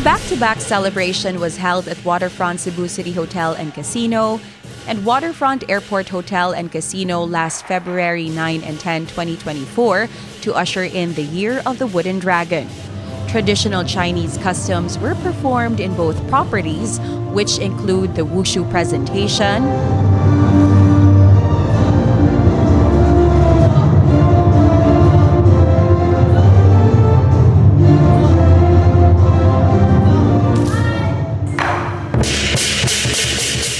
back-to-back celebration was held at Waterfront Cebu City Hotel and Casino and Waterfront Airport Hotel and Casino last February 9 and 10, 2024 to usher in the Year of the Wooden Dragon. Traditional Chinese customs were performed in both properties, which include the wushu presentation,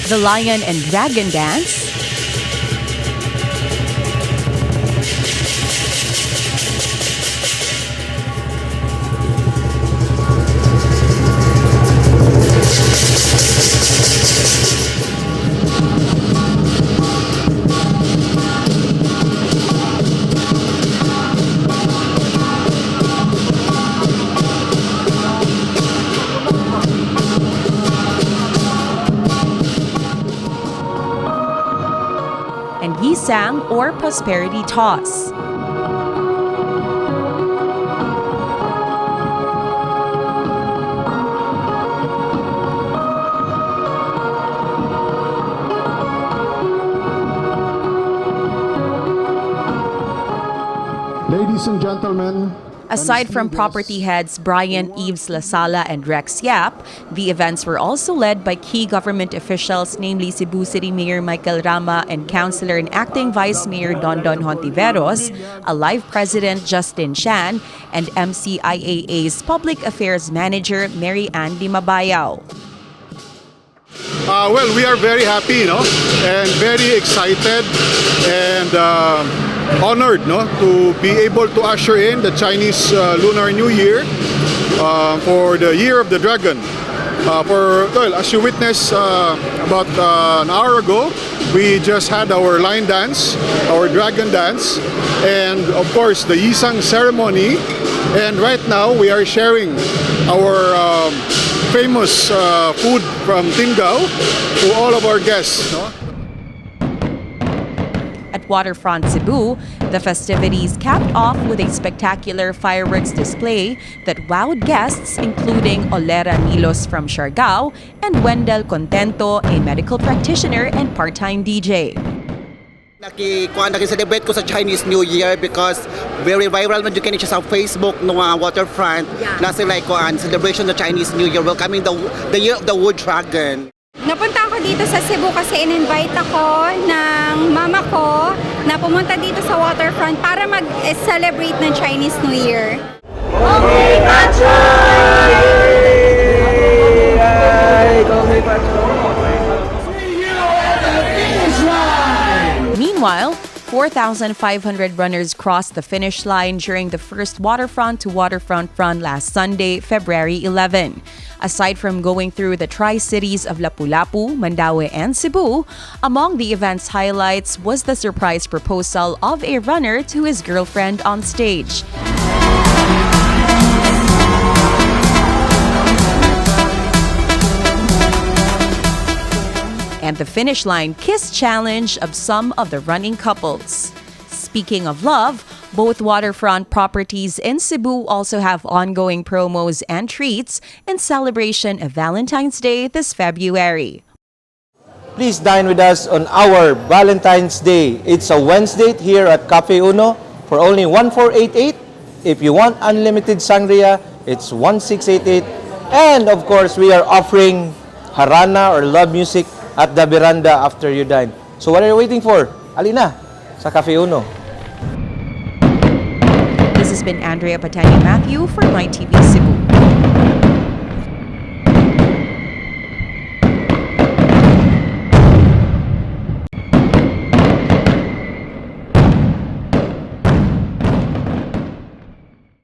the Lion and Dragon Dance, and 𝗬𝗵𝗶 or prosperity toss. Ladies and gentlemen, Aside from property heads 𝗪𝗏 𝗍𝒫 and Rex Yap, the events were also led by key government officials, namely Cebu City Mayor Michael Rama and Councilor and Acting Vice Mayor Dondon Hontiveros, Alive President Justin Chan, and MCIAA's Public Affairs Manager Mary Ann 𝗵𝗵𝗶𝗀. Well, we are very happy, and very excited and honored, to be able to usher in the Chinese Lunar New Year for the Year of the Dragon. As you witnessed about an hour ago, we just had our line dance, our dragon dance, and of course the 𝗬𝗏𝗃 ceremony. And right now we are sharing our famous food from 𝗤𝗏𝗃𝗀 to all of our guests. At Waterfront Cebu, the festivities capped off with a spectacular fireworks display that wowed guests including 𝗪𝗲𝗍𝗀 from Siargao and Wendell Contento, a medical practitioner and part-time DJ. Naki-celebrate ko sa Chinese New Year because very viral man dyan siya sa Facebook no Waterfront. Na sila celebration of Chinese New Year, welcoming the Year of the Wood Dragon. Napunta ako dito sa Cebu kasi in-invite ako ng mama ko na pumunta dito sa Waterfront para mag-celebrate ng Chinese New Year. Meanwhile, 4,500 runners crossed the finish line during the first Waterfront2Waterfront Run last Sunday, February 11. Aside from going through the tri-cities of Lapu-Lapu, Mandaue, and Cebu, among the event's highlights was the surprise proposal of a runner to his girlfriend on stage. And the finish line kiss challenge of some of the running couples. Speaking of love, both waterfront properties in Cebu also have ongoing promos and treats in celebration of Valentine's Day this February. Please dine with us on our Valentine's Day. It's a Wednesday here at Cafe Uno for only 1488. If you want unlimited sangria, it's 1688. And of course, we are offering harana or love music at the veranda after you dine. So what are you waiting for? Alina sa Cafe Uno. This has been 𝗪𝗏𝗶𝗀𝗲𝗏𝗪𝗏 for MyTV Cebu.